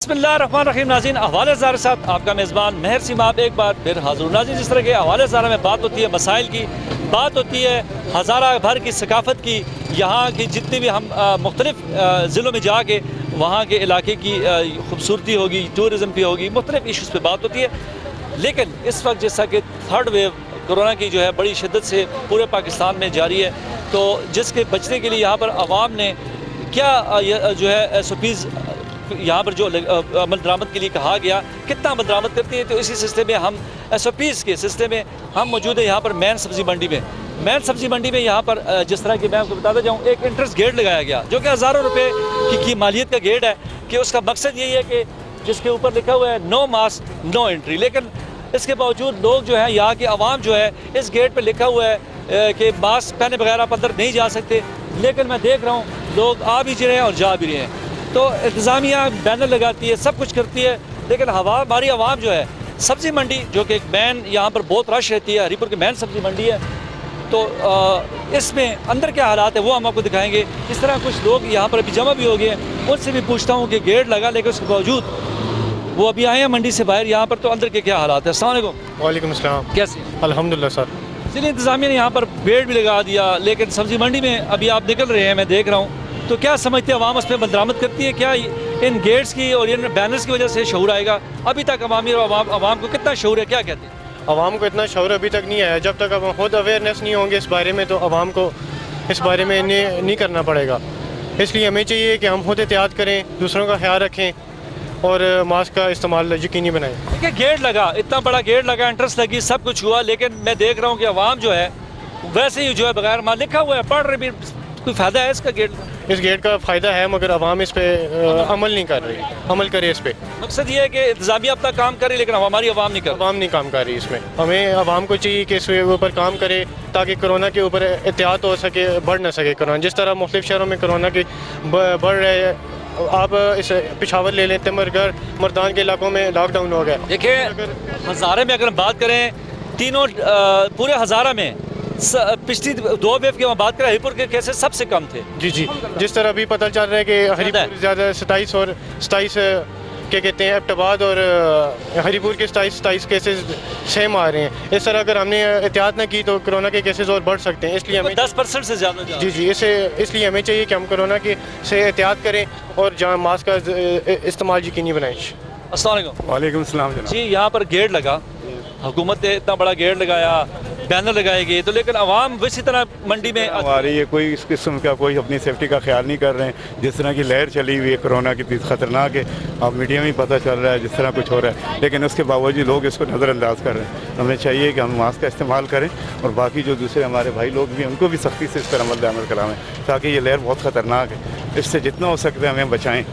बिस्मिल्लाहिर्रहमानिर्रहीम नाज़रीन, हवाले ज़ार के साथ आपका मेज़बान महर सिमाब एक बार फिर हाज़िर। नाज़रीन, जिस तरह के हवाले ज़ार में बात होती है मसाइल की, बात होती है हज़ारा भर की सकाफ़त की, यहाँ की जितनी भी हम मुख्तलिफ़ ज़िलों में जाके वहाँ के इलाके की खूबसूरती होगी, टूरिज़म की होगी, मुख्तलिफ़ इशूज़ पर बात होती है। लेकिन इस वक्त जैसा कि थर्ड वेव कोरोना की जो है बड़ी शिद्दत से पूरे पाकिस्तान में जारी है, तो जिसके बचने के लिए यहाँ पर आवाम ने क्या जो है SOPs यहाँ पर जो अमल दरामद के लिए कहा गया, कितना अमल दरामद करती है, तो इसी सिलसिले में हम SOPs के सिलसिले में हम मौजूद है यहाँ पर मैन सब्ज़ी मंडी में। मैन सब्ज़ी मंडी में यहाँ पर जिस तरह की मैं आपको बताता जाऊँ, एक इंट्रेंस गेट लगाया गया जो कि हज़ारों रुपए की मालियत का गेट है, कि उसका मकसद यही है कि जिसके ऊपर लिखा हुआ है नो मास्क नो एंट्री। लेकिन इसके बावजूद लोग जो है, यहाँ की आवाम जो है, इस गेट पर लिखा हुआ है कि मास्क पहने बगैर आप अंदर नहीं जा सकते, लेकिन मैं देख रहा हूँ लोग आ भी रहे हैं और जा भी रहे हैं। तो इंतज़ामिया बैनर लगाती है, सब कुछ करती है, लेकिन हमारी आवाम जो है, सब्ज़ी मंडी जो कि एक मैन यहाँ पर बहुत रश रहती है, हरीपुर की मैन सब्ज़ी मंडी है, तो इसमें अंदर क्या हालात है वो हम आपको दिखाएंगे। इस तरह कुछ लोग यहाँ पर अभी जमा भी हो गए हैं, उनसे भी पूछता हूँ कि गेट लगा, लेकिन उसके बावजूद वो अभी आए हैं मंडी से बाहर यहाँ पर, तो अंदर के क्या हालात है। अस्सलाम वालेकुम। वालेकुम अस्सलाम। कैसे? अल्हम्दुलिल्लाह सर। इसलिए इंतज़ामिया ने यहाँ पर बेड भी लगा दिया, लेकिन सब्ज़ी मंडी में अभी आप निकल रहे हैं, मैं देख रहा हूँ, तो क्या समझते हैं आवाम उस पर बदरामद करती है? क्या इन गेट्स की और इन बैनर्स की वजह से शऊर आएगा? अभी तक आवाम को कितना शऊर है, क्या कहते हैं? आवाम को इतना शऊर अभी तक नहीं आया। जब तक अब खुद अवेयरनेस नहीं होंगे इस बारे में, तो आवाम को इस बारे में नहीं करना पड़ेगा। इसलिए हमें चाहिए कि हम खुद एहतियात करें, दूसरों का ख्याल रखें और मास्क का इस्तेमाल यकीनी बनाएं। देखिए, गेट लगा, इतना बड़ा गेट लगा, एंट्रेंस लगी, सब कुछ हुआ, लेकिन मैं देख रहा हूँ कि आवाम जो है वैसे ही जो है बगैर माल लिखा हुआ है पढ़ रहे भी, कोई फ़ायदा है इसका? इस गेट का फ़ायदा है, मगर आवाम इस पर अमल नहीं कर रही। अमल करे इस पर। मकसद ये है कि इंतज़ामिया अपना काम करे, लेकिन हमारी आवाम नहीं कर आवाम नहीं काम कर रही इसमें। हमें आवाम को चाहिए कि इसके ऊपर काम करे, ताकि कोरोना के ऊपर एहतियात हो सके, बढ़ ना सके कोरोना। जिस तरह मुख्तलिफ शहरों में कोरोना की बढ़ रहे हैं, आप इस पिशावर ले लें, तिमरगढ़, मर्दान के इलाकों में लॉकडाउन हो गया। देखिए, हज़ारे में अगर हम बात करें, तीनों पूरे हज़ारा में पिछली दो वेव की बात करें, हरीपुर के केसेस सबसे कम थे। जी, जिस तरह अभी पता चल रहा है कि हरीपुर ज़्यादा 27 क्या कहते हैं, एबटाबाद और हरीपुर के 27 केसेस सेम आ रहे हैं। इस तरह अगर हमने एहतियात ना की तो कोरोना के केसेस और बढ़ सकते हैं। इसलिए हमें 10% से ज़्यादा। जी, इसलिए हमें चाहिए कि हम कोरोना के से एहतियात करें और जहाँ मास्क का इस्तेमाल यकीनी बनाएं। अस्सलाम वालेकुम। वालेकुम सलाम जनाब। जी, यहाँ पर गेट लगा, हुकूमत ने इतना बड़ा गेट लगाया, बैनर लगाए गए, तो लेकिन आवाम इसी तरह मंडी में हमारी ये कोई इस किस्म का कोई अपनी सेफ्टी का ख्याल नहीं कर रहे हैं। जिस तरह की लहर चली हुई है कोरोना की, ख़तरनाक है, अब मीडिया में ही पता चल रहा है जिस तरह कुछ हो रहा है, लेकिन उसके बावजूद लोग इसको नज़रअंदाज कर रहे हैं। हमें चाहिए कि हम मास्क का इस्तेमाल करें और बाकी जो दूसरे हमारे भाई लोग भी हैं उनको भी सख्ती से इस पर अमल कराएं, ताकि ये लहर बहुत ख़तरनाक है। इससे जितना हो सकता है हमें बचाएँ,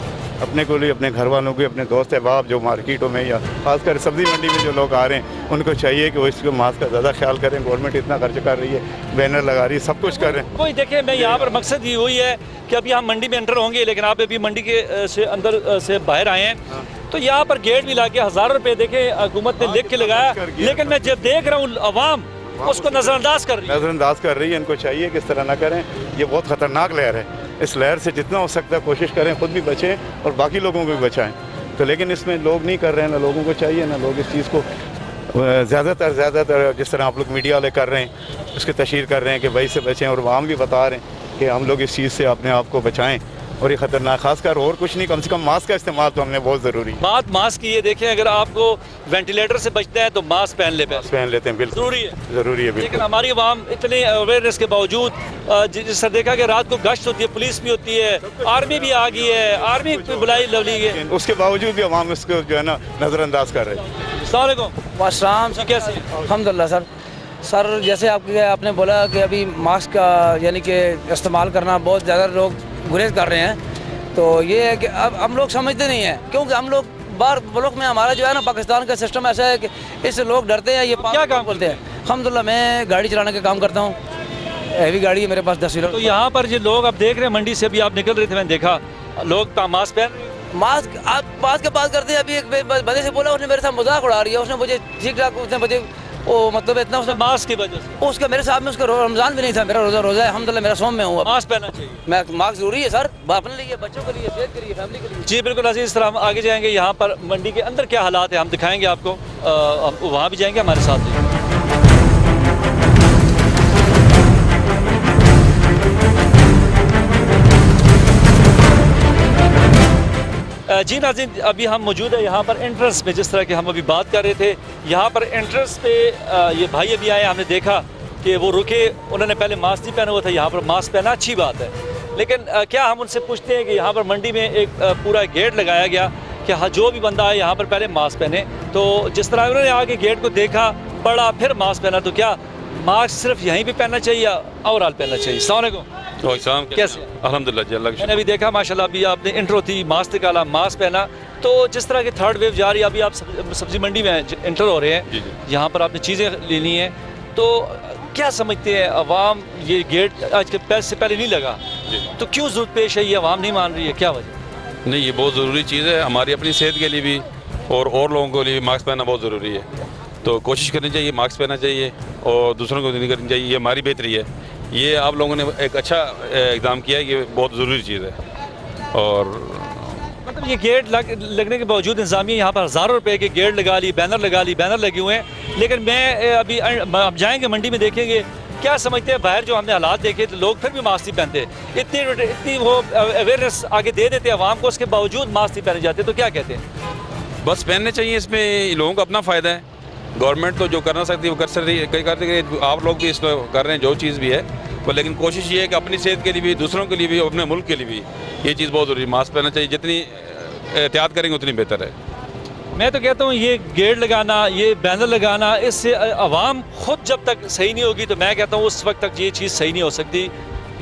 अपने को लिए, अपने घर वालों को, अपने दोस्त अहबाब जो मार्केटों में या खासकर सब्ज़ी मंडी में जो लोग आ रहे हैं, उनको चाहिए कि वो इसको मास्क का ज़्यादा ख्याल करें। गवर्नमेंट इतना खर्च कर रही है, बैनर लगा रही है, सब कुछ कर रहे हैं। वही देखिए, मैं यहाँ पर मकसद ये वही है कि अभी हम मंडी में एंटर होंगे, लेकिन आप अभी मंडी के से अंदर से बाहर आए हैं, तो यहाँ पर गेट भी लगा के हज़ारों रुपये देखे हुकूमत ने लिख के लगाया, लेकिन मैं जब देख रहा हूँ आवाम उसको नज़रअंदाज कर रही है। इनको चाहिए कि इस तरह ना करें, ये बहुत ख़तरनाक लहर है। इस लहर से जितना हो सकता है कोशिश करें खुद भी बचें और बाकी लोगों को भी बचाएं। तो लेकिन इसमें लोग नहीं कर रहे हैं, ना लोगों को चाहिए, ना लोग इस चीज़ को ज़्यादातर जिस तरह आप लोग मीडिया वाले कर रहे हैं उसकी तशहीर कर रहे हैं कि भाई से बचें, और आम भी बता रहे हैं कि हम लोग इस चीज़ से अपने आप को बचाएं। और ये ख़तरनाक, खासकर और कुछ नहीं, कम से कम मास्क का इस्तेमाल तो हमने बहुत ज़रूरी है। बात मास्क की है, देखें, अगर आपको वेंटिलेटर से बचना है तो मास्क पहन लेते हैं, बिल्कुल ज़रूरी है। लेकिन हमारी आवाम इतने अवेयरनेस के बावजूद, जिस तरह देखा कि रात को गश्त होती है, पुलिस भी होती है, आर्मी भी आ गई है, आर्मी भी बुलाई लवली है, उसके बावजूद भी आवाम इसको जो है ना नज़रअंदाज कर रहे हैं। अस्सलाम वालेकुम। कैसे? अल्हम्दुलिल्लाह सर, जैसे आपने बोला कि अभी मास्क का यानी कि इस्तेमाल करना बहुत ज़्यादा लोग गुरेज कर रहे हैं, तो ये है कि अब हम लोग समझते नहीं हैं, क्योंकि हम लोग बाहर मुल्क में, हमारा जो है ना पाकिस्तान का सिस्टम ऐसा है कि इससे लोग डरते हैं। ये क्या काम बोलते हैं? अल्हम्दुलिल्लाह मैं गाड़ी चलाने का काम करता हूँ, हैवी गाड़ी है मेरे पास 10 किलो। तो यहाँ पर जो लोग आप देख रहे हैं, मंडी से अभी आप निकल रहे थे, मैंने देखा लोग मास्क पहन, मास्क आप बात करते हैं। अभी एक बंदे से बोला, उसने मेरे साथ मजाक उड़ा रही है, उसने मुझे ठीक ठाक, उसने मुझे वो मतलब इतना उसने मास्क की वजह से उसका मेरे साथ में उसका रमज़ान भी नहीं था, मेरा रोज़ा है अल्हम्दुलिल्लाह, मेरा सोम में हूँ। मास्क पहनना चाहिए। मास्क ज़रूरी है सर, अपने लिए, बच्चों के लिए, सेहत के लिए, फैमिली के लिए। जी बिल्कुल अजीज, इस तरह हम आगे जाएंगे। यहाँ पर मंडी के अंदर क्या हालात है हम दिखाएंगे आपको, वहाँ भी जाएंगे, हमारे साथ ही। जी नाज़रीन, अभी हम मौजूद है यहाँ पर एंट्रेंस पे, जिस तरह की हम अभी बात कर रहे थे। यहाँ पर एंट्रेंस पे ये भाई अभी आए, हमने देखा कि वो रुके, उन्होंने पहले मास्क नहीं पहना हुआ था। यहाँ पर मास्क पहना अच्छी बात है, लेकिन क्या हम उनसे पूछते हैं कि यहाँ पर मंडी में एक पूरा गेट लगाया गया कि हाँ जो भी बंदा आए यहाँ पर पहले मास्क पहने। तो जिस तरह उन्होंने आगे गेट को देखा, पढ़ा, फिर मास्क पहना, तो क्या मास्क सिर्फ यहीं पे पहनना चाहिए या ओवरऑल पहनना चाहिए? अस्सलाम वालेकुम, कैसे? अल्हम्दुलिल्लाह जी, अल्लाह का मैंने अभी देखा माशाल्लाह, अभी आपने इंट्रो थी, मास्क निकाला, मास्क पहना। तो जिस तरह की थर्ड वेव जा रही है, अभी आप सब्जी मंडी में इंटर हो रहे हैं, यहाँ पर आपने चीज़ें लेनी है, तो क्या समझते हैं अवाम, ये गेट आज के पैसे से पहले नहीं लगा, तो क्यों ज़रूरत पेश है, ये अवाम नहीं मान रही है, क्या वजह? नहीं, ये बहुत ज़रूरी चीज़ है हमारी अपनी सेहत के लिए भी और लोगों के लिए भी मास्क पहनना बहुत ज़रूरी है। तो कोशिश करनी चाहिए, मास्क पहनना चाहिए और दूसरों को नहीं करनी चाहिए, ये हमारी बेहतरी है। ये आप लोगों ने एक अच्छा इक़दाम किया है, ये बहुत ज़रूरी चीज़ है। और मतलब ये गेट लगने के बावजूद इंतजामिया यहाँ पर हज़ारों रुपए के गेट लगा ली, बैनर लगा ली, बैनर लगे हुए हैं, लेकिन मैं अभी अब जाएंगे मंडी में देखेंगे, क्या समझते हैं बाहर जो हमने हालात देखे तो लोग फिर भी मास्क नहीं पहनते, इतनी वो अवेयरनेस आगे दे देते हैं आवाम को, उसके बावजूद मास्क नहीं पहने जाते, तो क्या कहते हैं? बस पहनने चाहिए, इसमें लोगों का अपना फ़ायदा है। गवर्नमेंट तो जो करना सकती है वो कर सकती है, कई करते हैं, आप लोग भी इसमें कर रहे हैं जो चीज़ भी है, पर लेकिन कोशिश ये है कि अपनी सेहत के लिए भी, दूसरों के लिए भी, अपने मुल्क के लिए भी ये चीज़ बहुत ज़रूरी है। मास्क पहनना चाहिए, जितनी एहतियात करेंगे उतनी बेहतर है। मैं तो कहता हूँ ये गेट लगाना, ये बैनर लगाना, इससे आवाम खुद जब तक सही नहीं होगी, तो मैं कहता हूँ उस वक्त तक ये चीज़ सही नहीं हो सकती।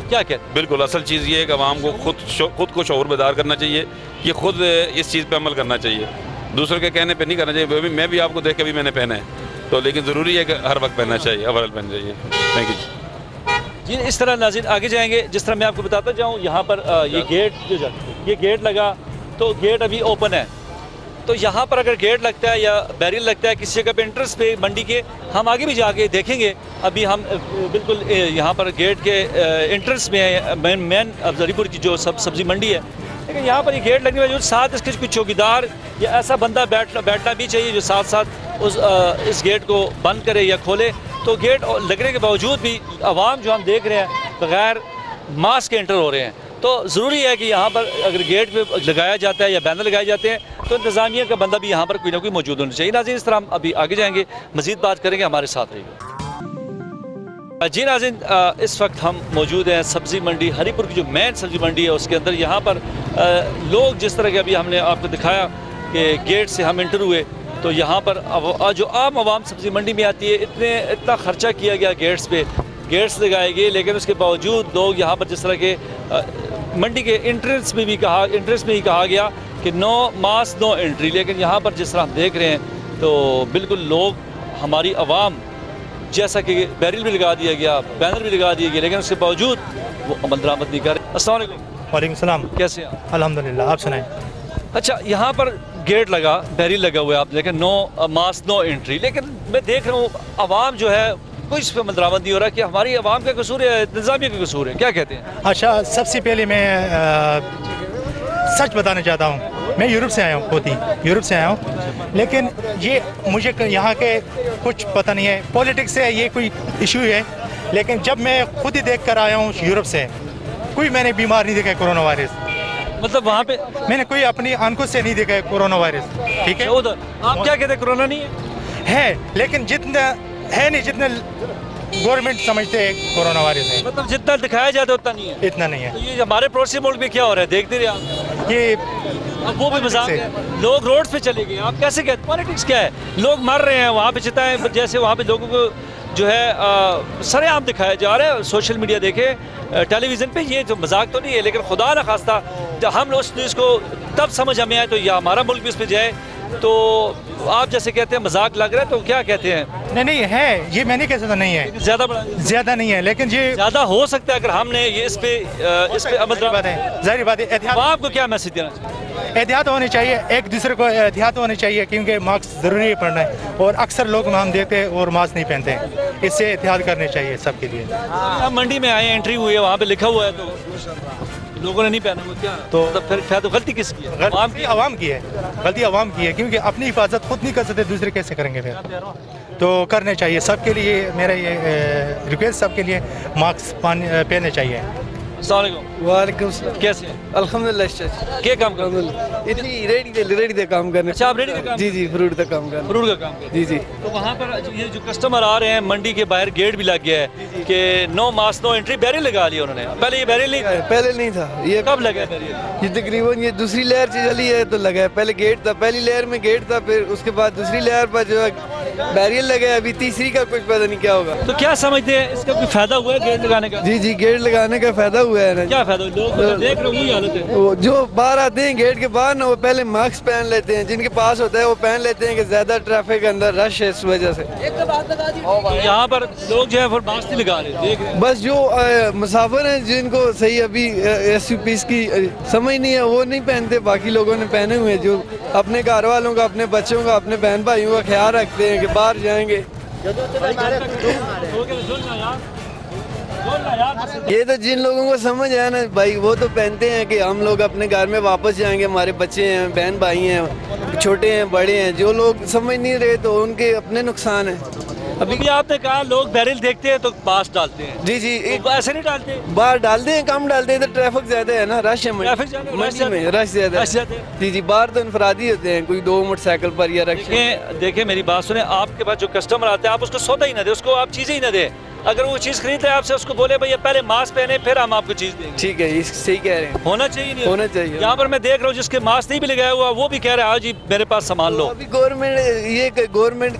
क्या कहते हैं? बिल्कुल, असल चीज़ ये है कि आवाम को खुद को शऊर बेदार करना चाहिए कि खुद इस चीज़ पर अमल करना चाहिए, दूसरों के कहने पे नहीं करना चाहिए। मैं भी आपको देख के भी मैंने पहना है, तो लेकिन ज़रूरी है कि हर वक्त पहनना चाहिए, अवल पहनना चाहिए। थैंक यू जी। इस तरह नाज़रीन आगे जाएंगे, जिस तरह मैं आपको बताता जाऊँ, यहाँ पर ये गेट लगा, तो गेट अभी ओपन है, तो यहाँ पर अगर गेट लगता है या बैरियर लगता है किसी जगह पे एंट्रेंस पे मंडी के, हम आगे भी जाके देखेंगे। अभी हम बिल्कुल यहाँ पर गेट के एंट्रेंस में है, मेन अफजलीपुर की जो सब्ज़ी मंडी है, लेकिन यहाँ पर ये गेट लगने के साथ इसके कुछ चौकीदार या ऐसा बंदा बैठना भी चाहिए जो साथ साथ इस गेट को बंद करे या खोले। तो गेट लगने के बावजूद भी आवाम जो हम देख रहे हैं बगैर मास्क के एंटर हो रहे हैं। तो ज़रूरी है कि यहाँ पर अगर गेट पे लगाया जाता है या बैनर लगाए जाते हैं, तो इंतज़ामिया का बंदा भी यहाँ पर कोई ना कोई मौजूद होना चाहिए। नाज़रीन, इस तरह हम अभी आगे जाएंगे, मज़ीद बात करेंगे, हमारे साथ रहिए। जी नाज़रीन, इस वक्त हम मौजूद हैं सब्ज़ी मंडी हरीपुर की जो मेन सब्ज़ी मंडी है उसके अंदर। यहाँ पर लोग जिस तरह के अभी हमने आपको दिखाया कि गेट से हम इंटर हुए, तो यहाँ पर जो आम आवाम सब्ज़ी मंडी में आती है, इतना ख़र्चा किया गया गेट्स पे, गेट्स लगाए गए, लेकिन उसके बावजूद लोग यहाँ पर जिस तरह के मंडी के एंट्रेंस में ही कहा गया कि नो मास्क नो एंट्री, लेकिन यहाँ पर जिस तरह हम देख रहे हैं तो बिल्कुल लोग, हमारी आवाम, जैसा कि बैरियर भी लगा दिया गया, बैनर भी लगा दिए गए, लेकिन उसके बावजूद वो अमल दरामद नहीं कर रहे। अस्सलाम वालेकुम। वालेकुम सलाम। कैसे हैं आप? अल्हम्दुलिल्लाह, आप सुनाएं। अच्छा, यहाँ पर गेट लगा, बैरियर लगा हुआ है, आप लेकिन नो मास्क नो एंट्री, लेकिन मैं देख रहा हूँ आवाम जो है कोई इस पर अमल दरामद नहीं हो रहा कि हमारी आवाम का कसूर है, इंतज़ामिया का कसूर है, क्या कहते हैं? अच्छा, सबसे पहले मैं सच बताना चाहता हूँ, मैं यूरोप से आया हूँ, खुद ही यूरोप से आया हूँ, लेकिन ये मुझे यहाँ के कुछ पता नहीं है, पॉलिटिक्स से ये कोई इशू है, लेकिन जब मैं खुद ही देख कर आया हूँ यूरोप से, कोई मैंने बीमार नहीं देखा है कोरोना वायरस। मतलब वहाँ पे मैंने कोई अपनी आंखों से नहीं देखा है कोरोना वायरस, ठीक है? उधर आप क्या कहते हैं, कोरोना नहीं है, लेकिन जितना है नहीं जितना गवर्नमेंट समझते हैं कोरोना वायरस है, मतलब जितना दिखाया जाता है उतना नहीं है, इतना नहीं है। तो ये हमारे पड़ोसी मुल्क में क्या हो रहा है, देखते रहे आप, ये अब वो भी मजाक है, लोग रोड पे चले गए, आप कैसे कहते? पॉलिटिक्स क्या है, लोग मर रहे हैं वहाँ पे, चिताएं जैसे वहाँ पे लोगों को जो है सरेआम दिखाया जा रहा है, सोशल मीडिया देखे, टेलीविज़न पे, ये जो मजाक तो नहीं है, लेकिन खुदा न खास्ता जब हम उस न्यूज़ को तब समझ हमें आए तो या हमारा मुल्क भी उस पर जाए तो आप जैसे कहते हैं मजाक लग रहा है, तो क्या कहते हैं? नहीं है, ये मैं नहीं कह सकता नहीं है, ज़्यादा बड़ा ज़्यादा नहीं है, लेकिन ये ज़्यादा हो सकता है अगर हमने ये इस पे अमल जाहिर बात है, जाहिर बात है, तो आपको क्या मैसेज देना चाहिए? एहतियात होनी चाहिए, एक दूसरे को एहतियात होनी चाहिए, क्योंकि मास्क ज़रूरी है पहनना है, और अक्सर लोग हम देखते हैं और मास्क नहीं पहनते हैं, इससे एहतियात करनी चाहिए सबके लिए। हम मंडी में आए, एंट्री हुई है, वहाँ पे लिखा हुआ है तो लोगों ने नहीं पहना हुआ, क्या तो फिर तो गलती किसकी है? गलती आवाम की है, गलती आवाम की है, क्योंकि अपनी हिफाजत खुद नहीं कर सकते, दूसरे कैसे करेंगे फिर? तो करने चाहिए सबके लिए, मेरा ये रिक्वेस्ट सबके लिए, मास्क पहनने चाहिए। अस्सलाम वालेकुम। वालेकुम सलाम। कैसे हैं? अल्हम्दुलिल्लाह चाचा। क्या काम करते हैं? इतनी रेडी दे काम करने। अच्छा, आप रेडी का काम? जी फ्रूट का काम करने। फ्रूट का काम करते हैं। जी तो वहाँ पर ये जो कस्टमर आ रहे हैं, मंडी के बाहर गेट भी लग गया है कि no mask no entry, barrier लगा लिया उन्होंने। पहले ये बैरियर नहीं था? पहले नहीं था ये। कब लगा बैरियर? ये तकरीबन ये दूसरी लेयर चली है तो लगा है। पहले गेट था, पहली लेयर में गेट था, फिर उसके बाद दूसरी लेयर पर जो है बैरियर लगा है। अभी तीसरी का कुछ पता नहीं क्या होगा। तो क्या समझते हैं, इसका कोई फायदा हुआ है गेट लगाने का? जी गेट लगाने का फायदा हुआ है ना। क्या फायदा? लोग तो देख रहे हो, वही हालत है। वो जो बाहर आते हैं गेट के बाहर ना, वो पहले मास्क पहन लेते हैं, जिनके पास होता है वो पहन लेते हैं कि ज्यादा ट्रैफिक के अंदर रश है, इस वजह से। यहाँ पर लोग जो है फिर मास्क नहीं लगा रहे, देख रहे हैं। बस जो मुसाफिर हैं जिनको सही अभी SUPs की समझ नहीं है, वो नहीं पहनते। बाकी लोगों ने पहने हुए हैं, जो अपने घर वालों का, अपने बच्चों का, अपने बहन भाइयों का ख्याल रखते हैं कि बाहर जाएंगे। ये तो जिन लोगों को समझ है ना भाई, वो तो पहनते हैं कि हम लोग अपने घर में वापस जाएंगे, हमारे बच्चे हैं, बहन भाई हैं, छोटे हैं, बड़े हैं। जो लोग समझ नहीं रहे तो उनके अपने नुकसान है। अभी आपने कहा लोग बैरियल देखते हैं तो मास्क डालते हैं। जी तो ऐसे नहीं डालते? बाहर डालते हैं, कम डालते हैं, तो ट्रैफिक ज्यादा है ना, रश है ट्रैफिक ज्यादा है, मंडी में, रश ज्यादा है। जी बाहर तो इनफरादी होते हैं, कोई 2 मोटरसाइकिल पर या रखे। देखिए मेरी बात सुने, आपके पास जो कस्टमर आते हैं आप उसको सौदा ही ना दे, उसको आप चीजें ही ना दे। अगर वो चीज खरीदते हैं आपसे, उसको बोले भैया पहले मास्क पहने फिर हम आपको चीज देंगे। ठीक है, सही कह रहे हैं। होना चाहिए, नहीं होना चाहिए। यहाँ पर मैं देख रहा हूँ जिसके मास्क नहीं भी लगाया हुआ, वो भी कह रहा है हाँ जी मेरे पास सामान लो। अभी गवर्नमेंट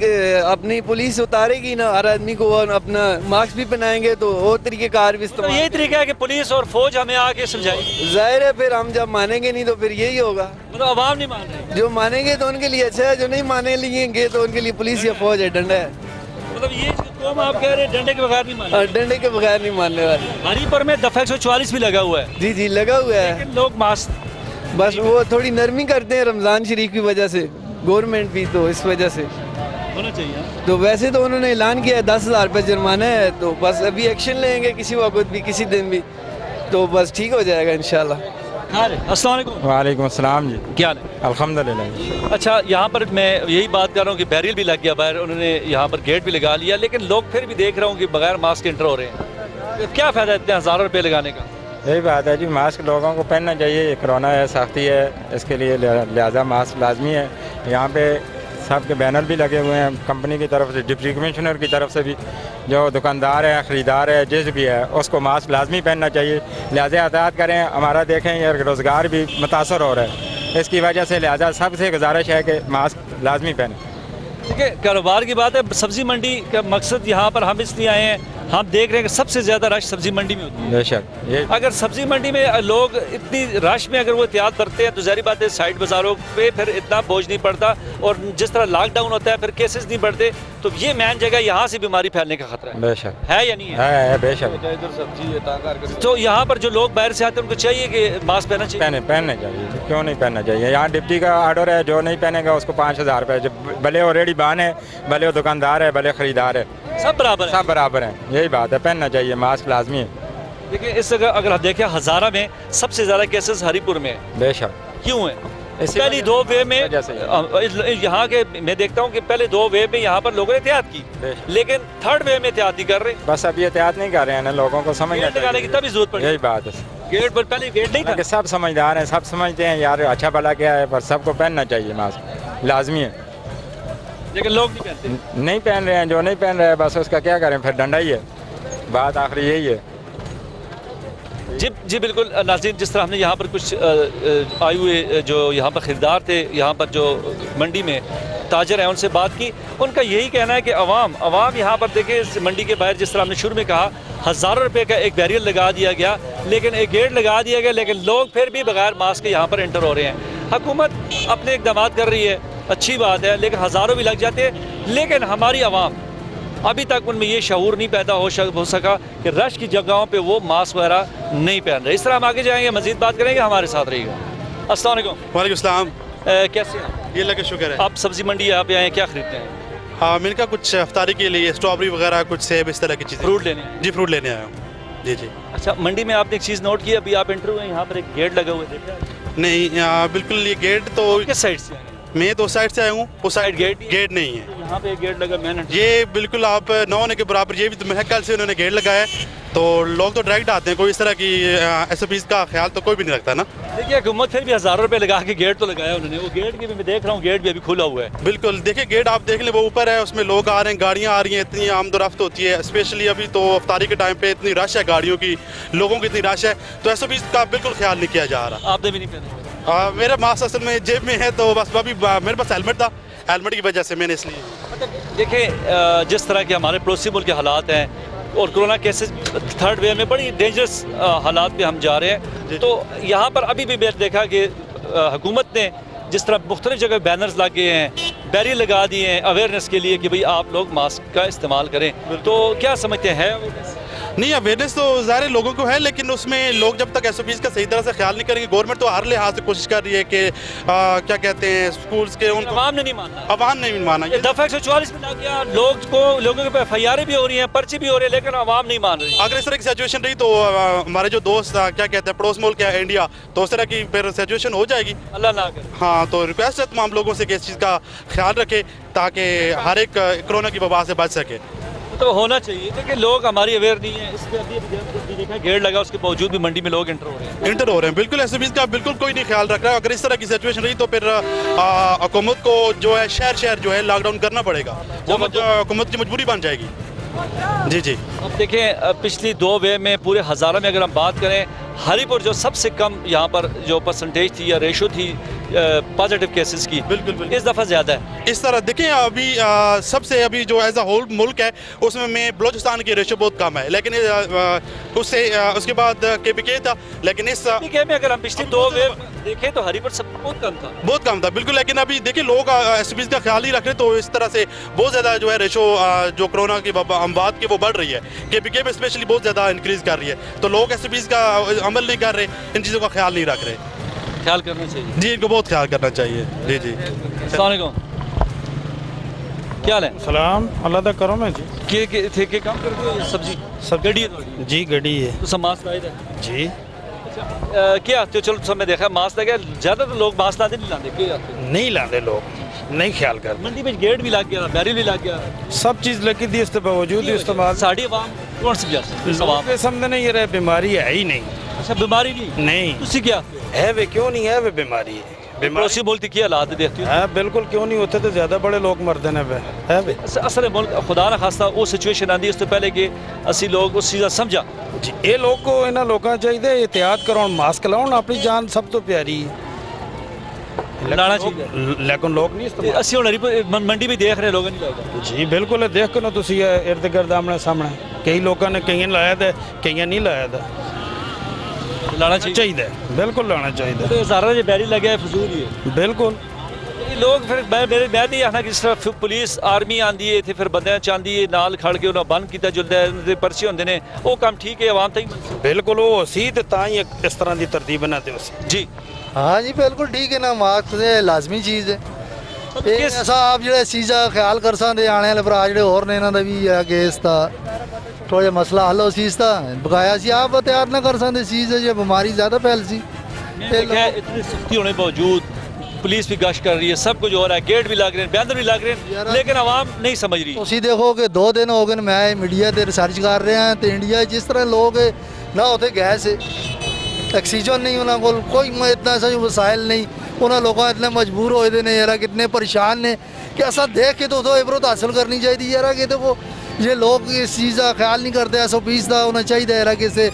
अपनी पुलिस उतारेगी ना, हर आदमी को अपना मास्क भी पहनाएंगे तो और तरीके कार भी तो इस्तेमाल। यही तरीका है कि पुलिस और फौज हमें आके समझाएगी। जाहिर है, फिर हम जब मानेंगे नहीं तो फिर यही होगा। मतलब आवाम नहीं मान रही। जो मानेंगे तो उनके लिए अच्छा है, जो नहीं माने लेंगे तो उनके लिए पुलिस या फौज है, डंडा है। मतलब ये कौम आप कह रहे हैं डंडे के बगैर नहीं मान, डंडे के बगैर नहीं मानने वाले। हरीपुर में दफा 144 भी लगा हुआ है। जी लगा हुआ है, लेकिन लोग मास्क, बस वो थोड़ी नरमी करते हैं रमजान शरीफ की वजह से, गवर्नमेंट भी तो इस वजह से। होना चाहिए। तो वैसे तो उन्होंने ऐलान किया है 10,000 रुपये जुर्माना है, तो बस अभी एक्शन लेंगे किसी वक्त भी, किसी दिन भी, तो बस ठीक हो जाएगा इंशाल्लाह। अस्सलाम वालेकुम। वालेकुम अस्सलाम जी। क्या हाल है? अल्हम्दुलिल्लाह। अच्छा, यहाँ पर मैं यही बात कर रहा हूँ कि बैरियल भी लग गया बाहर, उन्होंने यहाँ पर गेट भी लगा लिया, लेकिन लोग फिर भी देख रहा हूँ कि बगैर मास्क एंटर हो रहे हैं। क्या फ़ायदा इतने हज़ारों रुपये लगाने का? यही बात है जी, मास्क लोगों को पहनना चाहिए। ये कोरोना है, सख्ती है, इसके लिए लिहाजा मास्क लाजमी है। यहाँ पे सब के बैनर भी लगे हुए हैं कंपनी की तरफ से, डिप्टी कमिश्नर की तरफ से भी। जो दुकानदार है, ख़रीदार है, जिस भी है, उसको मास्क लाजमी पहनना चाहिए। लिहाजा एहतियात करें। हमारा देखें ये रोज़गार भी मुतासर हो रहा है, इसकी वजह से लिहाजा सबसे गुजारिश है कि मास्क लाजमी पहनें। ठीक है, कारोबार की बात है। सब्ज़ी मंडी का मकसद यहाँ पर हम इसलिए आए हैं, हम देख रहे हैं कि सबसे ज़्यादा रश सब्ज़ी मंडी में होती है। बेशक, ये अगर सब्ज़ी मंडी में लोग इतनी रश में अगर वो एहतियात बरतते हैं तो ज़ाहिर बात है साइड बाज़ारों पे फिर इतना बोझ नहीं पड़ता, और जिस तरह लॉकडाउन होता है फिर केसेस नहीं बढ़ते, तो ये मेन जगह यहाँ से बीमारी फैलने का खतरा बेशक है या नहीं है बेशक। तो यहाँ पर जो लोग बाहर से आते हैं उनको चाहिए कि मास्क पहनना चाहिए। पहनने चाहिए, क्यों नहीं पहनना चाहिए। यहाँ डिप्टी का ऑर्डर है, जो नहीं पहनेगा उसको 5,000 रुपये। जब भले ऑलरेडी बान है, भले वो दुकानदार है, भले ख़रीदार है, सब बराबर है। सब बराबर हैं। यही बात है, पहनना चाहिए, मास्क लाजमी है। देखिए इस अगर आप देखें हज़ारा में सबसे ज़्यादा केसेस हरीपुर में है। बेशक। क्यों है? पहली 2 वे में यहाँ के मैं देखता हूँ कि पहले 2 वे में यहाँ पर लोगों ने एहतियात की, लेकिन 3rd वे में एहतियात नहीं कर रहे। बस अभी एहतियात नहीं कर रहे हैं ना, लोगों को समझना लगाने की तभी जरूरत पड़ी। यही बात है। गेट पर पहले गेट नहीं था। सब समझदार हैं, सब समझते हैं यार अच्छा भला क्या है, पर सबको पहनना चाहिए, मास्क लाजमी है। लेकिन लोग नहीं पहनते। नहीं पहन रहे हैं, जो नहीं पहन रहे हैं बस उसका क्या करें, फिर डंडा ही है। बात आखिरी यही है। जी बिल्कुल नाज़रीन, जिस तरह हमने यहाँ पर कुछ आए हुए जो यहाँ पर ख़रीदार थे, यहाँ पर जो मंडी में ताजर हैं, उनसे बात की। उनका यही कहना है कि अवाम यहाँ पर देखे इस मंडी के बाहर, जिस तरह हमने शुरू में कहा, हज़ारों रुपये का एक बैरियर लगा दिया गया, लेकिन एक गेट लगा दिया गया, लेकिन लोग फिर भी बगैर मास्क के यहाँ पर एंटर हो रहे हैं। हुकूमत अपने इक़दाम कर रही है, अच्छी बात है, लेकिन हज़ारों भी लग जाते हैं। लेकिन हमारी आवाम अभी तक उनमें ये शऊर नहीं पैदा हो सका कि रश की जगहों पे वो मास्क वगैरह नहीं पहन रहे। इस तरह हम आगे जाएंगे, मज़ीद बात करेंगे, हमारे साथ रहिएगा। अस्सलाम वालेकुम। वालेकुम सलाम। कैसे हैं? ये लगे शुक्र है। आप सब्ज़ी मंडी यहाँ पे आए, क्या खरीदते हैं? हाँ, मैंने कहा कुछ अफ्तारी के लिए स्ट्रॉबेरी वगैरह, कुछ सेब, इस तरह की चीज़ें। फ्रूट लेने हैं? जी, फ्रूट लेने आया हूँ। जी जी। अच्छा, मंडी में आपने एक चीज़ नोट की, अभी आप एंटर हुए, यहाँ पर एक गेट लगा हुआ है, देखा है? नहीं, बिल्कुल ये गेट तो किस साइड से आए हैं? मैं दो साइड से आया हूँ। उस साइड गेट गेट नहीं है। यहाँ पे एक गेट लगा, मैंने ये बिल्कुल आप न होने के बराबर, ये भी तो महकल से उन्होंने गेट लगाया है, तो लोग तो डायरेक्ट आते हैं, कोई इस तरह की SOPs का ख्याल तो कोई भी नहीं रखता ना। देखिए, हुकूमत फिर भी हज़ारों रुपए लगा के गेट तो लगाया उन्होंने। वो गेट की भी मैं देख रहा हूँ, गेट भी अभी खुला हुआ है। बिल्कुल, देखिए गेट आप देख लें, वो ऊपर है, उसमें लोग आ रहे हैं, गाड़ियाँ आ रही हैं, इतनी आमदोरफ्त होती है। स्पेशली अभी तो अफ्तारी के टाइम पे इतनी रश है गाड़ियों की, लोगों की इतनी रश है, तो SOPs का बिल्कुल ख्याल नहीं किया जा रहा। आपने भी नहीं पहना? मेरा मास्क असल में जेब में है, तो बस अभी मेरे पास हेलमेट था, हेलमेट की वजह से मैंने इसलिए। देखिए, जिस तरह के हमारे पड़ोसी मुल्क के हालात हैं और कोरोना केसेस थर्ड वेव में बड़ी डेंजरस हालात पे हम जा रहे हैं, तो यहाँ पर अभी भी मैंने देखा कि हुकूमत ने जिस तरह मुख्तलिफ जगह बैनर्स लगे हैं, बैरियर लगा दिए हैं अवेयरनेस के लिए कि भाई आप लोग मास्क का इस्तेमाल करें, तो क्या समझते हैं? नहीं, अवेयरनेस तो ज़ाहिर लोगों को है, लेकिन उसमें लोग जब तक SOPs का सही तरह से ख्याल नहीं करेंगे, गवर्नमेंट तो हर लिहाज से कोशिश कर रही है कि क्या कहते हैं, स्कूल्स के उनको अवाम ने नहीं माना। अवाम ने नहीं माना। ये दफ़ा 144 में लग गया, लोगों के FIR भी हो रही हैं, पर्ची भी हो रही है, लेकिन अवाम नहीं मान रही। अगर इस तरह की सिचुएशन रही तो हमारे जो दोस्त क्या कहते हैं पड़ोस मुल्क है इंडिया, तो उस तरह की फिर सिचुएशन हो जाएगी। अल्लाह ना करे। हाँ, तो रिक्वेस्ट है तमाम लोगों से कि इस चीज़ का ख्याल रखें ताकि हर एक कोरोना की वबा से बच सके। तो होना चाहिए, लेकिन लोग हमारी अवेयर नहीं है। इसमें अभी देखा गेट लगा, उसके बावजूद भी मंडी में लोग इंटर हो रहे हैं। बिल्कुल SOPs का बिल्कुल कोई नहीं ख्याल रख रहा है। अगर इस तरह की सिचुएशन रही तो फिर हुकूमत को जो है शहर जो है लॉकडाउन करना पड़ेगा, वो हुकूमत की मजबूरी बन जाएगी। जी जी। अब देखें, पिछली 2 वेव में पूरे हज़ारों में अगर हम बात करें, हरीपुर जो सबसे कम यहाँ पर जो परसेंटेज थी या रेशो थी पॉजिटिव केसेस की, बिल्कुल इस दफ़ा ज़्यादा है। इस तरह देखें, अभी सबसे अभी जो एज अ होल मुल्क है उसमें में बलोचिस्तान की रेशो बहुत कम है, लेकिन उसके बाद KPK था, लेकिन इस KPK में अगर हम पिछली 2 वेव देखें तो हरीपुर सब बहुत कम था। बिल्कुल, लेकिन अभी देखिए लोग SOPs का ख्याल नहीं रख रहे, तो इस तरह से बहुत ज़्यादा जो है रेशो जो कोरोना की अमवात की वो बढ़ रही है। KPK में स्पेशली बहुत ज़्यादा इंक्रीज़ कर रही है, तो लोग SOPs का अमल नहीं कर रहे, इन चीज़ों का ख्याल नहीं रख रहे। ख्याल करना चाहिए जी, इनको बहुत ख्याल करना चाहिए। जी जी। अस्सलाम वालेकुम, क्या हाल है? सलाम, अल्लाह दा करो मैं जी। के काम करते हो? सब्जी सब गड्डी है थोड़ी? जी गड्डी है तो सब मास्क लाए थे? जी। क्या आते हो? चलो सब में देखा मास्क लगा, ज़्यादा तो लोग मास्क लाते नहीं लाते, क्यों आते? नहीं लाते लोग, नहीं ख्याल करते। मंडी में गेट भी लग गया, बैरियर भी लग गया, सब चीज़ लगी थी, इसके बावजूद इस्तेमाल साड़ी आवाम कौन सी जाती समझ नहीं रहे, बीमारी है ही नहीं। अच्छा, बीमारी नहीं तुसी क्या है वे, क्यों नहीं है वे बीमारी है। पड़ोसी मुल्क की हालात देखती हो? है बिल्कुल, क्यों नहीं होते तो ज़्यादा बड़े लोग मरते हैं वे, है वे। असल मुल्क खुदा ना खास्ता वो सिचुएशन आती इससे पहले कि असी लोग उस चीज़ समझा जी। ये लोग को इन्होंने लोगों चाहिए एहतियात करो, मास्क लाओ, अपनी जान सब तो प्यारी है, लाना चाहिए, लेकिन लोग नहीं इस्तेमाल। असी हुण मंडी भी देख रहे लोग नहीं लाएगा जी। बिल्कुल, देख के ना तुसी इर्द गिर्द आमने सामने कई लोगों ने कई लाया था, कई नहीं लाया था। लाना चाहिए, बिल्कुल लाना चाहिए। तो ज़ारा जो बैरी लगे है फजूल ही है। बिल्कुल, लोग फिर मैं नहीं आखना कि जिस तरह पुलिस आर्मी आंदी है फिर बंदे चाहती है नाल खड़ के उन्हें बंद किया जुलता पर्चे होंगे ने, वो काम ठीक है, आवाम तक बिल्कुल वो सी ही इस तरह की तरतीब बनाते हो जी। हाँ जी, बिल्कुल ठीक है ना, मास्क लाजमी चीज़ है। ऐसा आप जो चीज़ का ख्याल कर सकते आने वाले भरा जो होर ने इन्हों भी है कि इसका थोड़ा जहा मसला हल हो चीज़ का बकाया सी आप तैयार ना कर सकते चीज़ जो बीमारी ज़्यादा फैल सी। इतनी सख्ती होने के बावजूद पुलिस भी गश्त कर रही है, सब कुछ हो रहा है, गेट भी लग रहे हैं, बैनर भी लग रहे हैं, लेकिन आवाम नहीं समझ रही। तुम देखो कि 2 दिन हो गए मैं मीडिया से रिसर्च कर रहे हैं, तो इंडिया जिस तरह लोग ना होते गैस ऑक्सीजन नहीं, उन्होंने कोई इतना ऐसा वसाइल नहीं, उन्होंने लोग इतने मजबूर होए ने यार, कितने परेशान ने कि ऐसा देख के तो इबरत हासिल करनी चाहिए यार कि तो वो ये लोग इस चीज़ का ख्याल नहीं करते। SOPs का होना चाहिए यार कि इसे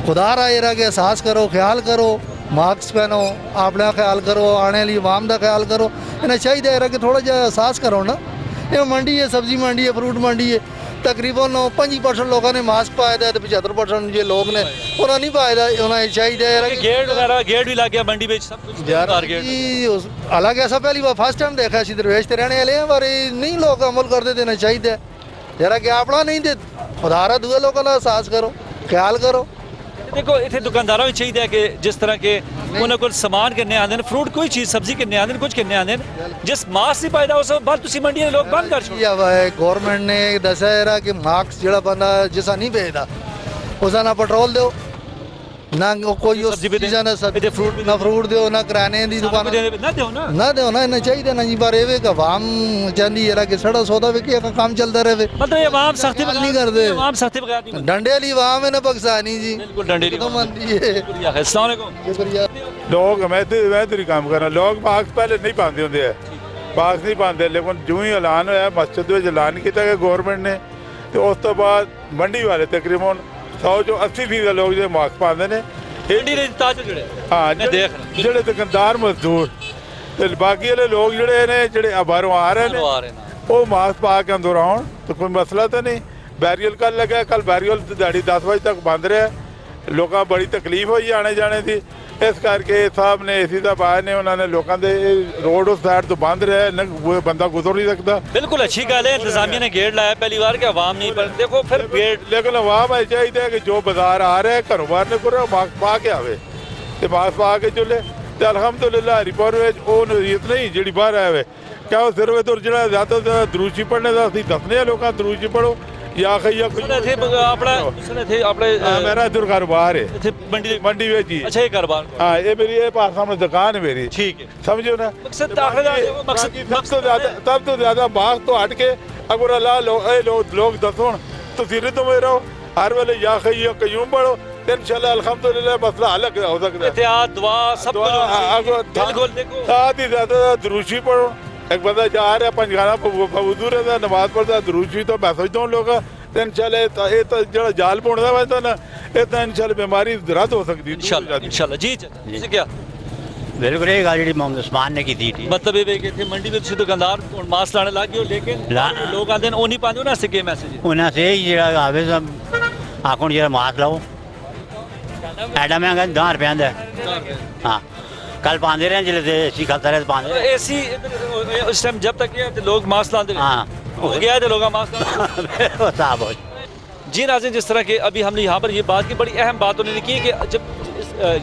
खुदा रहा यार कि एहसास करो, ख्याल करो, मास्क पहनो, अपना ख्याल करो, आने वाली आवाम का ख्याल करो, इन्हें चाहिए यार कि थोड़ा जहा एहसास करो ना। ये मंडी है, सब्जी मंडी है, फ्रूट मंडी है, ਤਕਰੀਬਨ 25% ਲੋਕਾਂ ਨੇ ਮਾਸਕ ਪਾਇਆ ਦਾ ਤੇ 75% ਜੇ ਲੋਕ ਨੇ ਉਹਨਾਂ ਨਹੀਂ ਪਾਇਆ ਦਾ ਉਹਨਾਂ ਨੂੰ ਚਾਹੀਦਾ ਹੈ ਕਿ गेट वगैरह गेट भी लग गया मंडी में सब कुछ ਯਾਰ टारगेट ਹਾਲਾਂਕਿ ਐਸਾ ਪਹਿਲੀ ਵਾਰ ਫਸਟ ਟਾਈਮ ਦੇਖਿਆ ਸੀ ਦਰਵੇਸ਼ ਤੇ ਰਹਿਣੇ ਵਾਲੇ ਪਰ ਇਹ ਨਹੀਂ ਲੋਕ ਅਮਲ ਕਰਦੇ ਦੇਣਾ ਚਾਹੀਦਾ ਜਰਾ ਕਿ ਆਪਣਾ ਨਹੀਂ ਤੇ ਉਧਾਰਾ ਦੂਏ ਲੋਕਾਂ ਦਾ ਅਹਿਸਾਸ ਕਰੋ ਖਿਆਲ ਕਰੋ देखो इतने दुकानदारों में चाहिए कि जिस तरह के उन्हें कुछ सामान किन्ने आते हैं फ्रूट कोई चीज़ सब्जी किन्ने आते हैं कुछ किन्ने आते हैं जिस मास्क नहीं पाया उस बात तुसी मंडी दे लोग बंद कर छोड़ो गौरमेंट ने दसा है कि मास्क जो बंदा जिसा नहीं भेजता उसका ना पेट्रोल दो ना कोई सब्जी भी चीज़ां ना इतने फ्रूट भी ना फ्रूट दो ना किराने की दुकान ना दो ना ना दो ना इन्हें चाहिए ना जी पर ये कि आवाम चाहती है कि सड़ा सौदा विके का काम चलता रहे मतलब ये आवाम सख्ती नहीं करते आवाम सख्ती बगैर नहीं डंडे वाली आवाम है ना पाकिस्तानी जी बिल्कुल डंडे तो मनती है शुक्रिया अस्सलाम वालेकुम शुक्रिया लोग मैं तो काम कर रहा लोग मास्क पहले नहीं पाते होंगे मास्क नहीं पाते लेकिन जो ही ऐलान होया मस्जिद में ऐलान किया गया गौरमेंट ने तो उस तो बाद मंडी वाले तकरीबन 100-80% लोग जो मास्क पाते हैं मंडी दे ताज जुड़े हाँ मैं देख रहा ਜਿਹੜੇ ਦੁਕਾਨਦਾਰ ਮਜ਼ਦੂਰ ਤੇ ਬਾਕੀ ਵਾਲੇ ਲੋਕ ਜਿਹੜੇ ਨੇ ਜਿਹੜੇ ਬਾਹਰੋਂ ਆ ਰਹੇ ਨੇ आ रहे हैं ਉਹ ਮਾਸਕ ਪਾ ਕੇ ਅੰਦਰ ਆਉਣ ਤਾਂ ਕੋਈ ਮਸਲਾ ਤਾਂ ਨਹੀਂ ਬੈਰੀਅਲ ਕੱਲ ਲੱਗਾ ਕੱਲ ਬੈਰੀਅਲ ਦਿਹਾੜੀ 10 ਵਜੇ ਤੱਕ ਬੰਦ ਰਿਹਾ ਲੋਕਾਂ ਬੜੀ ਤਕਲੀਫ ਹੋਈ ਆਣੇ ਜਾਣੇ ਦੀ ਇਸ ਕਰਕੇ ਸਾਹਿਬ ਨੇ ਏਸੀ ਦਾ ਬਾਹਰ ਨੇ ਉਹਨਾਂ ਨੇ ਲੋਕਾਂ ਦੇ ਰੋਡ ਉਸ ਸਾਈਡ ਤੋਂ ਬੰਦ ਰਿਹਾ ਨਾ ਕੋਈ ਬੰਦਾ ਗੁਜ਼ਰ ਨਹੀਂ ਸਕਦਾ बिल्कुल अच्छी गल है इंतजामिया ने गेट लाया पहली बार कि आवाम नहीं पर देखो फिर गेट ਲੇਕਿਨ ਆਵਾਮ ਇਹ ਚਾਹੀਦਾ ਕਿ ਜੋ ਬਾਜ਼ਾਰ ਆ ਰਿਹਾ ਘਰੋਂ ਬਾਹਰ ਨਿਕਲ ਮਾਸਕ ਪਾ ਕੇ ਆਵੇ ਤੇ ਮਾਸਕ ਪਾ ਕੇ ਚੱਲੇ ਤੇ ਅਲਹਮਦੁਲਿਲਾ ਰਿਪੋਰਟ ਵਿੱਚ ਉਹ ਨਜ਼ਰੀਤ ਨਹੀਂ ਜਿਹੜੀ ਬਾਹਰ ਆਇਆ ਵੇ ਕਿਆ ਉਹ ਸਿਰਫ ਇਧਰ ਜਿਹੜਾ ਜ਼ਿਆਦਾ ਦਰੂਸ਼ੀ ਪੜਨੇ ਦਾ ਅਸੀਂ ਦੱਸਨੇ ਆ ਲੋਕਾਂ ਦਰੂਸ਼ੀ ਪੜੋ या खैया थे अपना थे अपने मेरा इधर कारोबार है थे मंडी में जी अच्छा ये कारोबार हाँ ये मेरी ये पास सामने दुकान है मेरी ठीक है समझो ना मकसद तब तो ज्यादा बाग तो हट के अगर अल्लाह लोग दसो तो सिर तो में रहो हर वेले या खैया कयूम पढ़ो इंशाल्लाह अल्हम्दुलिल्लाह मसला हल हो सकता है एहतियात दुआ सब बिल्कुल देखो साथ ही ज्यादा दरूशी पढ़ो एक बंदा जा रहा पंजगाना वजू रहता नमाज पढ़ता दरूशी तो मैं सोचता हूँ लोग इंशाल्लाह ये तो जो जाल पुणदा वा ना ये तो इंशाल्लाह बीमारी रद्द हो सकती है इंशाल्लाह जी जी क्या बिल्कुल ये गल जी मोहम्मद उस्मान ने की थी मतलब ये कि थे मंडी में तुसी दुकानदार मास्क लाने लग गए लेकिन लोग आंदे ओ नहीं पांदे उन्हां से के मैसेज उन्हां से जेड़ा आवे सब आखो जेड़ा मास्क लाओ एडा महंगा 10 रुपया दा हां कल पांदे रहे जिले एसी खाता रहे पांदे एसी उस टाइम जब तक ये लोग मास्क लाते हां हो गया है लोग मास्क साहब जी नाज़रीन जिस तरह के अभी हमने यहाँ पर ये बात की बड़ी अहम बात उन्होंने की है कि जब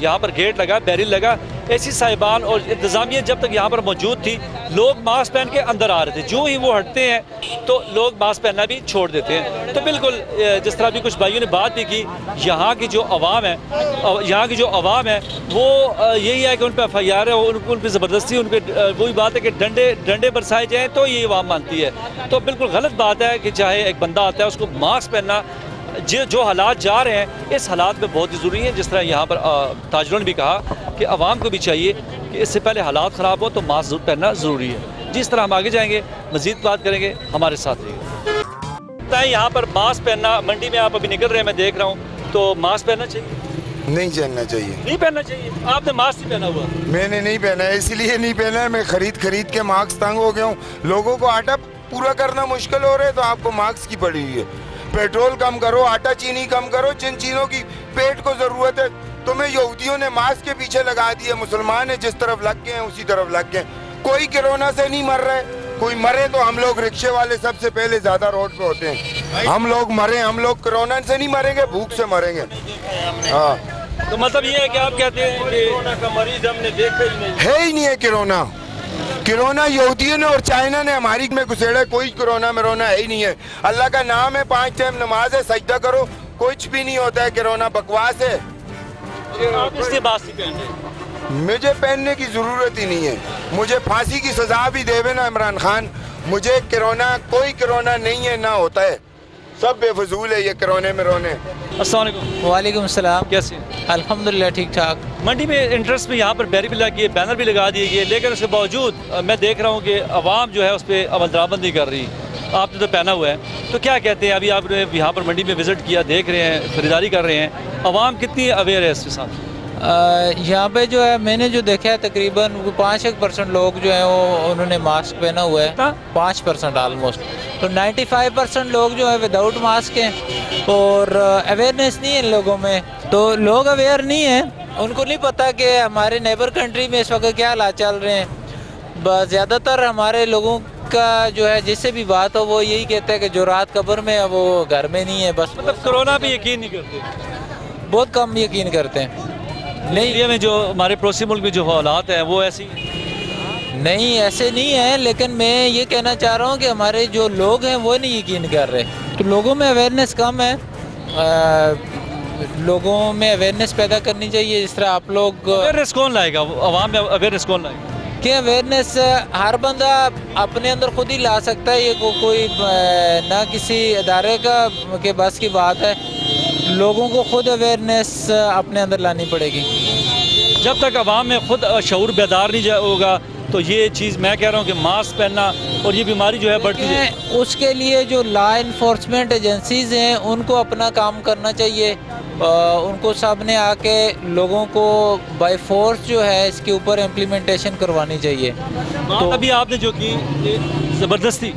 यहाँ पर गेट लगा बैरिल लगा ऐसी साहिबान और इंतज़ामिया जब तक यहाँ पर मौजूद थी लोग मास्क पहन के अंदर आ रहे थे जो ही वो हटते हैं तो लोग मास्क पहनना भी छोड़ देते हैं तो बिल्कुल जिस तरह भी कुछ भाइयों ने बात भी की यहाँ की जो आवाम है वो यही है कि उन पर FIR है उन पर ज़बरदस्ती उन पर वही बात है कि डंडे बरसाए जाएँ तो ये आवाम मानती है तो बिल्कुल गलत बात है कि चाहे एक बंदा आता है उसको मास्क पहनना जो हालात जा रहे हैं इस हालात में बहुत ही ज़रूरी है जिस तरह यहाँ पर ताजरों ने भी कहा कि आवाम को भी चाहिए कि इससे पहले हालात ख़राब हो तो मास्क पहनना ज़रूरी है जिस तरह हम आगे जाएंगे मज़ीद बात करेंगे हमारे साथ रहिए यहाँ पर मास्क पहनना मंडी में आप अभी निकल रहे हैं मैं देख रहा हूँ तो मास्क पहनना चाहिए नहीं पहनना चाहिए नहीं पहनना चाहिए आपने मास्क नहीं पहना हुआ मैंने नहीं पहना है इसलिए नहीं पहना है मैं खरीद के मास्क तंग हो गया हूँ लोगों को आटा पूरा करना मुश्किल हो रहा है तो आपको मास्क की पड़ी हुई है पेट्रोल कम करो आटा चीनी कम करो जिन चीज़ों की पेट को ज़रूरत है तुम्हें यहूदियों ने मास्क के पीछे लगा दिए मुसलमान है जिस तरफ लग गए हैं उसी तरफ लग गए कोई कोरोना से नहीं मर रहा है कोई मरे तो हम लोग रिक्शे वाले सबसे पहले ज़्यादा रोड पे होते हैं हम लोग मरे हम लोग कोरोना से नहीं मरेंगे भूख से मरेंगे हाँ तो मतलब ये है कि आप कहते हैं कि कोरोना का मरीज हमने देखा ही नहीं है कोरोना यहूदियों ने और चाइना ने हमारी में घुसेड़ा कोई कोरोना मरोना है ही नहीं है अल्लाह का नाम है 5 टाइम नमाज है सजदा करो कुछ भी नहीं होता है कोरोना बकवास है मुझे पहनने की ज़रूरत ही नहीं है मुझे फांसी की सज़ा भी देवे ना इमरान खान मुझे कोरोना कोई कोरोना नहीं है ना होता है सब बेफजूल है ये कोरोने में रोने अस्सलाम वालेकुम वालेकुम सलाम कैसे अल्हम्दुलिल्लाह ठीक ठाक मंडी में इंटरेस्ट में यहाँ पर बैरी भी लगी है बैनर भी लगा दिए गए लेकिन उसके बावजूद मैं देख रहा हूँ कि आवाम जो है उस पर अमलदरामद नहीं कर रही आपने तो पहना हुआ है तो क्या कहते हैं अभी आपने यहाँ पर मंडी में विज़िट किया देख रहे हैं ख़रीदारी कर रहे हैं आवाम कितनी अवेयर है इसके साथ यहाँ पे जो है मैंने जो देखा है तकरीबन 5% लोग जो है वो उन्होंने मास्क पहना हुआ है 5% ऑलमोस्ट तो 95% लोग जो है विदाउट मास्क हैं और अवेयरनेस नहीं है इन लोगों में। तो लोग अवेयर नहीं हैं, उनको नहीं पता कि हमारे नेबर कंट्री में इस वक्त क्या हालात चल रहे हैं। बस ज़्यादातर हमारे लोगों का जो है जिससे भी बात हो वो यही कहते हैं कि जो रात कब्र में है वो घर में नहीं है। बस मतलब कोरोना पे यकीन नहीं करते, बहुत कम यकीन करते हैं। नहीं, इंडिया में जो हमारे पड़ोसी मुल्क में जो हालात हैं वो ऐसी नहीं ऐसे नहीं है, लेकिन मैं ये कहना चाह रहा हूँ कि हमारे जो लोग हैं वो नहीं यकीन कर रहे। तो लोगों में अवेयरनेस कम है, लोगों में अवेयरनेस पैदा करनी चाहिए। जिस तरह आप लोग अवेयरनेस कौन लाएगा, आवाम में अवेयरनेस कौन लाएगा? कि अवेयरनेस हर बंदा अपने अंदर खुद ही ला सकता है, ये कोई ना किसी अदारे का के बस की बात है। लोगों को खुद अवेयरनेस अपने अंदर लानी पड़ेगी। जब तक आवाम में खुद शऊर बेदार नहीं होगा तो ये चीज़ मैं कह रहा हूँ कि मास्क पहनना और ये बीमारी जो है बढ़ती है। उसके लिए जो लॉ इन्फोर्समेंट एजेंसीज हैं उनको अपना काम करना चाहिए। उनको सब ने आके लोगों को बाय फोर्स जो है इसके ऊपर इम्प्लीमेंटेशन करवानी चाहिए। तो अभी आपने जो की ज़बरदस्ती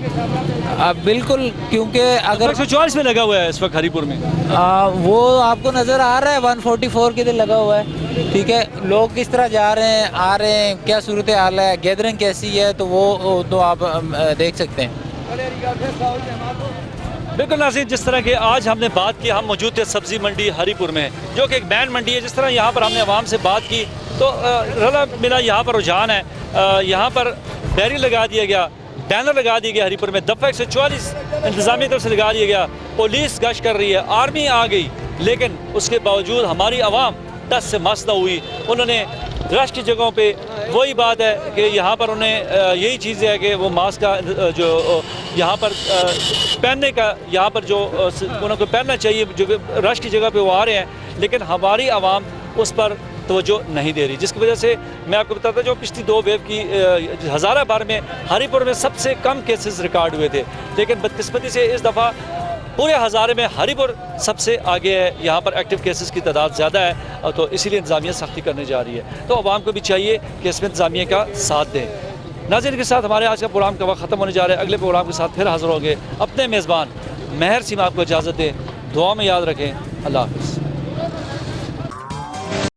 बिल्कुल, क्योंकि अगर 144 में लगा हुआ है इस वक्त हरीपुर में, वो आपको नज़र आ रहा है 144 के लिए लगा हुआ है। ठीक है, लोग किस तरह जा रहे हैं आ रहे हैं, क्या सूरत हाल है, गैदरिंग कैसी है, तो वो तो आप देख सकते हैं। बिल्कुल नाज़रीन, जिस तरह के आज हमने बात की, हम मौजूद थे सब्ज़ी मंडी हरीपुर में जो कि एक बैन मंडी है। जिस तरह यहाँ पर हमने आवाम से बात की तो रला मिला यहाँ पर रुझान है। यहाँ पर बैरियर लगा दिया गया, बैनर लगा दिया गया हरीपुर में, दफ़ा 144 इंतज़ामी तरफ से लगा दिया गया, पुलिस गश्त कर रही है, आर्मी आ गई, लेकिन उसके बावजूद हमारी आवाम टस से मस न हुई। उन्होंने रश की जगहों पे वही बात है कि यहाँ पर उन्हें यही चीज़ है कि वो मास्क का जो यहाँ पर पहनने का यहाँ पर जो उनको पहनना चाहिए, जो रश की जगह पे वो आ रहे हैं, लेकिन हमारी आवाम उस पर तवज्जो नहीं दे रही, जिसकी वजह से मैं आपको बताता जो पिछली 2 वेव की हज़ारा भर में हरीपुर में सबसे कम केसेस रिकॉर्ड हुए थे, लेकिन बदकिस्मती से इस दफ़ा पूरे हज़ारे में हरीपुर सबसे आगे है। यहाँ पर एक्टिव केसेस की तादाद ज़्यादा है, तो इसीलिए इंतज़ामिया सख्ती करने जा रही है। तो आवाम को भी चाहिए कि इसमें इंतज़ामिया का साथ दें। नाज़रीन, के साथ हमारे आज का प्रोग्राम का वक्त ख़त्म होने जा रहा है। अगले प्रोग्राम के साथ फिर हाज़िर होंगे। अपने मेज़बान महर सीमा आपको इजाज़त दें, दुआ में याद रखें। अल्लाह हाफ़िज़।